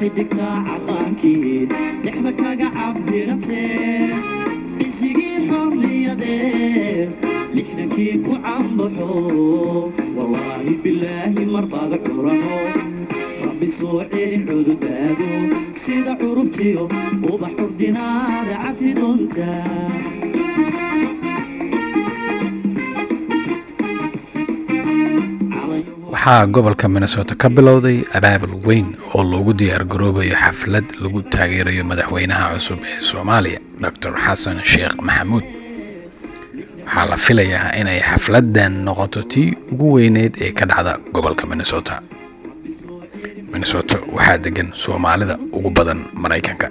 حدك عطانكي لحظك عبرتي إسيقي حرية دير لحنكي كوعن بحو والله بالله مرضى ذكرنو ربي سوعير الحدود دادو سيدا عربتيو وبحر دينار عفي دونتا waxaa gobolka Minnesota ka bilowday abaabul weyn oo loogu diyaar garoobayo xaflad lagu taageerayo madaxweynaha cusub ee Soomaaliya Dr. Xasan Sheekh Maxamuud waxaa la filayaa inay xafladan noqoto tii ugu weyneed ee ka dhacda gobolka Minnesota waxaa degan Soomaalida ugu badan Mareykanka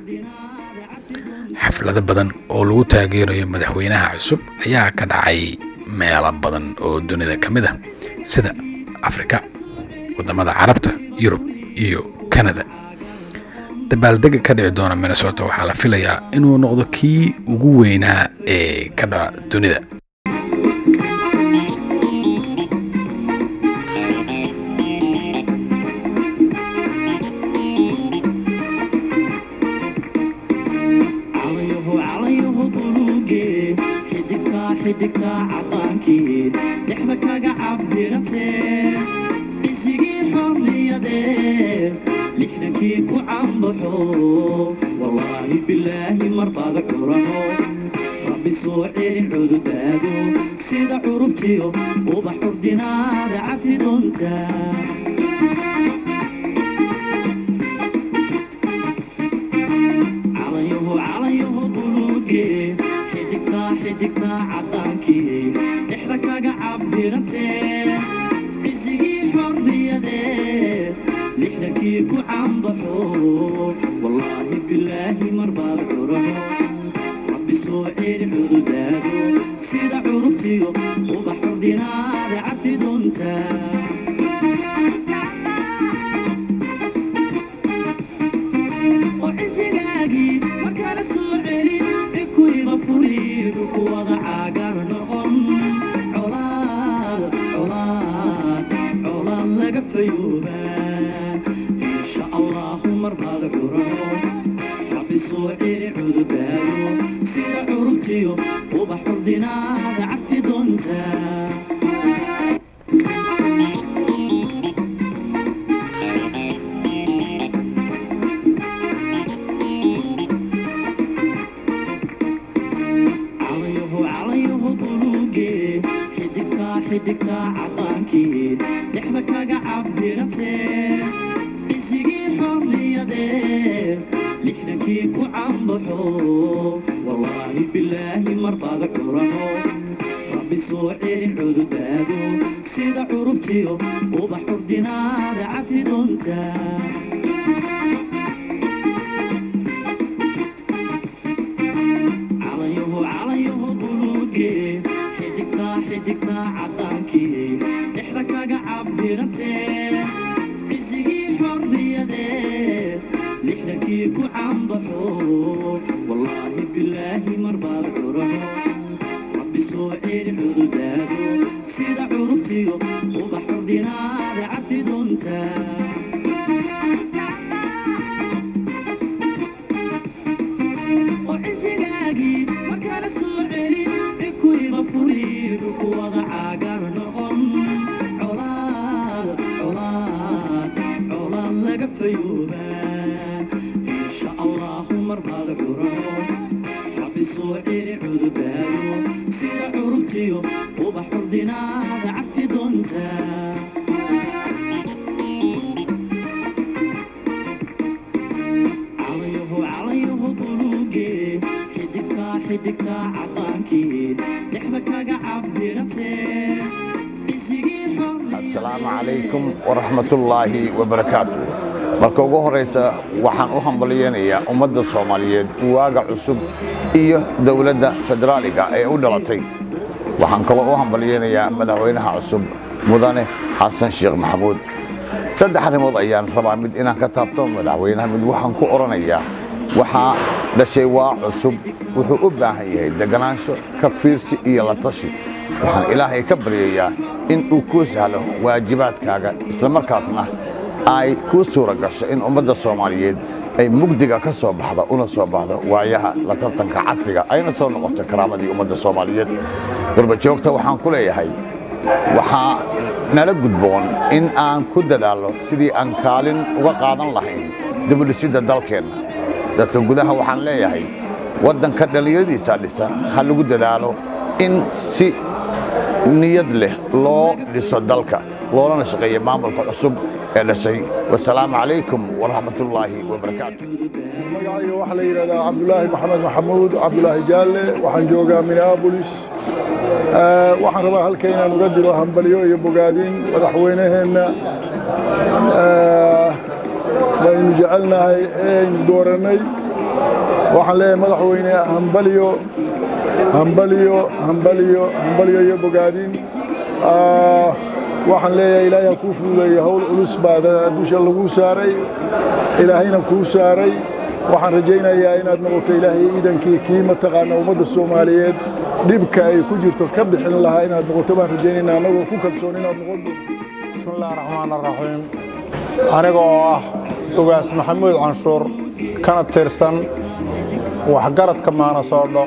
xaflado badan oo lagu taageerayo madaxweynaha cusub ayaa ka dhacay meelo badan oo dunida kamid ah sida Afrika wadamada Carabta Yurub iyo Canada dabaaldega ka dhici doona Minnesota waxaa la filayaa inuu noqdo kii ugu weynaa ee ka dhaca dunida حدك عطانكي لحظك عبرتي إسيقي حرية دير لحنكي كوعن بحو والله بالله مرضى ذكرنو ربي سوعير الحدود دادو سيدا عربتيو وبحر دينار عفي دونتا عليه بلوقي حدك عطانكي لحظك عبرتي إسيقي حرية دير لحنكي كوعن بحو والله بالله مرضى ذكرنو ربي سوعير الحدود دادو سيدا عربتيو وبحر دينار عفي دونتا وعزقاقي مكان السوعيلي عكوي غفوري بكوضع عقار نقم عولاد لقفيوبا إن شاء الله مرضى ذكرنو ربي سوعير الحدود دادو سيدا عربتيو وبحر دينار عفي دونتا حدك عطانكي لحظك عبرتي إسيقي حرية دير لحنكي كوعن بحو والله بالله مرضى ذكرنو ربي سوعير الحدود دادو سيدا عربتيو وبحر دينار عفي دونتا عليه بلوقي حدك عطانكي لحظك عبرتي إسيقي حرية دير لحنكي كوعن بحو والله بالله مرضى ذكرنو ربي سوعير الحدود دادو سيدا عربتيو وبحر دينار عفي دونتا وعزقاقي مكان السوعيلي عكوي غفوري بكوضع عقار نقم عولاد لقفيوبا إن شاء الله مرضى ذكرنو ربي سوعير الحدود دادو سيدا عربتيو وبحر دينار عفي دونتا عليه بلوقي حدك عطانكي لحظك عبرتي إسيقي حرية السلام عليكم ورحمة الله وبركاته marka ugu horeysa waxaan u hambalyeeyaa ummadda Soomaaliyeed waaga cusub iyo dawladda federaaliga ee u dhalatay waxaan kaloo u hambalyeeyaa madaxweynaha cusub mudane Xasan Sheekh Maxamuud saddex arrimood ayaan rabaa mid inaan ka taabto madaxweynaha mid waxaan ku oranayaa waxa dhashay waa cusub wuxuu u baahan yahay deganaansho ka fiirsi iyo la tashi waxaan ilaahay ka baryayaa in uu ku sahlo waajibaadkaaga isla markaasna ay ku suura gasho in ummadda Soomaaliyeed ay mugdiga ka soo baxdo una soo baxdo waayaha la tartanka casriga ayna soo noqoto karaamadii ummadda Soomaaliyeed qurba joogta waxaan ku leeyahay waxaa nala gudboon in aan ku dadaalo sidii aan kaalin uga qaadan lahayn dib u dhisidda dalkeena dadka gudaha waxaan leeyahay waddanka dhalinyaradiisa dhisa ha lagu dadaalo in si niyad leh loo dhiso dalka loolana shaqeeyo maamulka cusub ee dhashay wassalaamu calaykum waraxmatullaahi wabarakaatu magacayga waxaa la yidhahdaa cabdulaahi maxamed maxamuud cabdulaahi jaalle waxaan joogaa minneapolis waxaan rabaa halka inaan uga dilo hambalyo iyo bogaadin madaxweynaheenna baynu jecelnahay eaynu doorannay waxaan leeyahay madaxweyne hambalyo hambalyo hambalyo hambalyo iyo bogaadin waxaan leeyahay ilaahay ha kuu fududeeyo hawl culus baa dusha lagu saaray ilaahayna kuu saaray waxaan rajaynayaa inaad noqoto ilaahay ciidankii kii mataqaana ummadda Soomaaliyeed dhibka ay ku jirto ka bixin lahaa inaad noqoto baan rajaynaynaa anagoo ku kalsoon inaad noqoto bismillaahi raxmaani raxiim aniga oo ah ugaas maxamuud canshuur kana tirsan waxgaradka Maanasoodho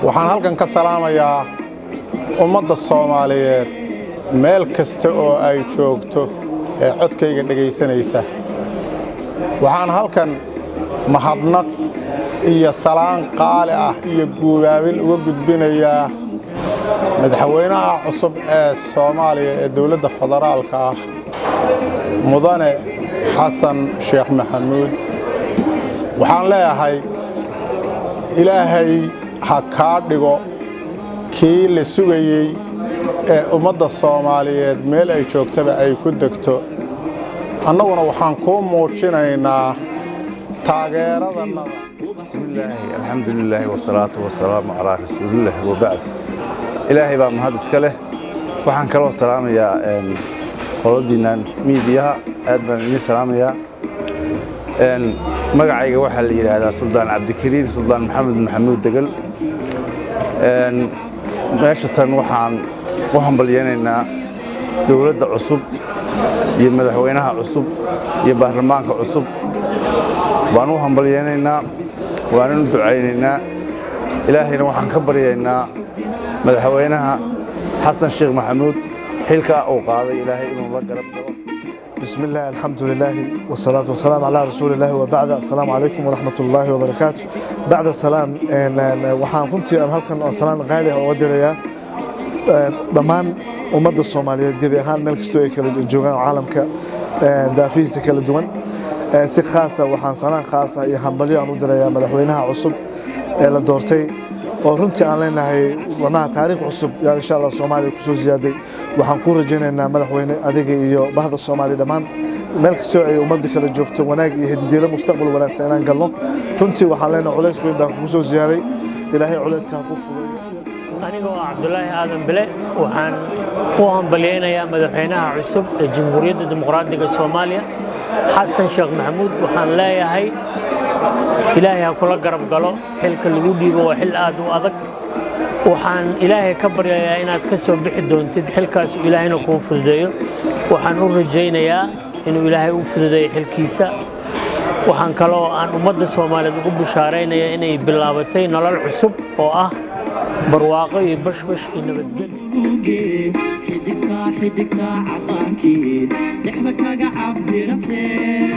waxaan halkan ka salaamayaa ummadda Soomaaliyeed meel kasta oo ay joogto ee codkayga dhagaysanaysa waxaan halkan mahadnaq iyo salaan qaali ah iyo guubaabin uga gudbinayaa madaxweynaha cusub ee Soomaaliya ee dawladda federaalka ah mudane xasan sheekh maxamuud waxaan leeyahay ilaahay ha ka dhigo kii la sugayay ee ummadda Soomaaliyeed meel ay joogtaba ay ku degto annaguna waxaan ku muujinaynaa taageeradana bismillaahi alxamdulilaahi wasalaatu wasalaamu calaa rasuulillah wabacd ilaahay baa mahad iska leh waxaan kaloo salaamayaa qoladiinnan miidiyaha aad baan idin salaamayaa magacayga waxaa la yidhaahdaa suldaan cabdikariim suldaan maxamed maxamuud degal meesha tan waxaan u hambalyaynaynaa dawladda cusub iyo madaxweynaha cusub iyo baarlamaanka cusub waan u hambalyaynaynaa waanan u ducaynaynaa ilaahayna waxaan ka baryaynaa madaxweynaha xasan sheekh maxamuud xilka uu qaaday ilaahay inuu la garab galo بسم الله الحمد لله والصلاة والسلام على رسول الله وبعد السلام عليكم ورحمة الله وبركاته بعد السلام وحان كنت هلكن سلام غالي oo diraya dhamaan ummadda Soomaaliyeed gabi ahaan meel kasta ay kala joogaan caalamka daafiisa kala duwan si khaas ah waxaan salaan khaas ah iyo hambalyo aan u dirayaa madaxweynaha cusub ee la doortay oo runtii aan leenahay wanaha taariikh cusub yaa insha Allah Soomaaliya ku soo ziyaaday waxaan ku rajaynaynaa madaxweyne adiga iyo bahda Soomaaliya dhamaan meel kasta ay ummadda kala joogto wanaag iyo hadiyeelo mustaqbal wanaagsan inaan galno runtii waxaan leenahay culays weyn baa ku soo ziyaaday ilaahay culayska ku fududeeyo aniga oo Cabdulaahi Aadan Bile waxaan u hambalyeeynaa madaxweynaha cusub ee Jamhuuriyadda Dimuqraadiga Soomaaliya xasan sheekh maxamuud waxaan leeyahay ilaahay ha kula garab galo xilka lagu dhiibo waa xil aad u adag waxaan ilaahay ka baryayaa inaad ka soo bixi doontid xilkaas ilaahayna kuu fududeeyo waxaan u rajaynayaa inuu ilaahay u fududeeyo xilkiisa waxaan kaloo aan ummadda Soomaaliyeed ugu bushaaraynayaa inay bilaabatay nolol cusub oo ah barwaaqo iyo bashbash iyo nabadgelyo xiddigta cadaankii dhexda kaga cabbiratee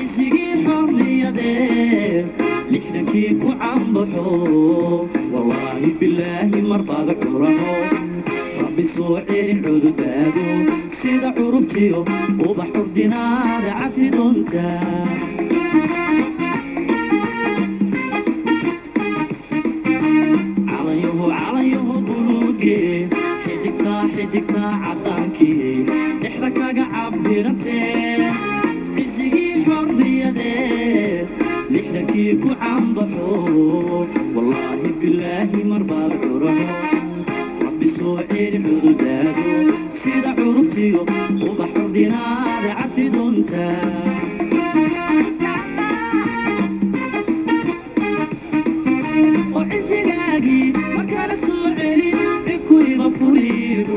isigii xorriyadee lixdankii ku cambaxo wallaahi bilaahi marbaada curano rabbi soo celin cududaado sida curubtiyo ubax urdinaada cafi doonta calayaho buluuge xiddigta cadaankii dhexda kaga cabbiratee isigii xorriyadee lixdankii ku cambaxo wallaahi bilaahi marbaad curano rabbi soo celin cududaado sida curubtiyo ubax urdinaada cafi doonta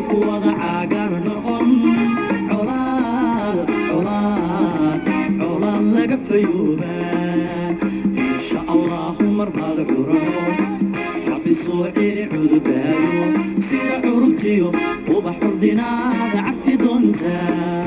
kuwada caagar noqon colaad فيوبا إن شاء الله مرضى العرام ربي صوعير عذبانو سير عربتيو وبحر دينار عفي دونتا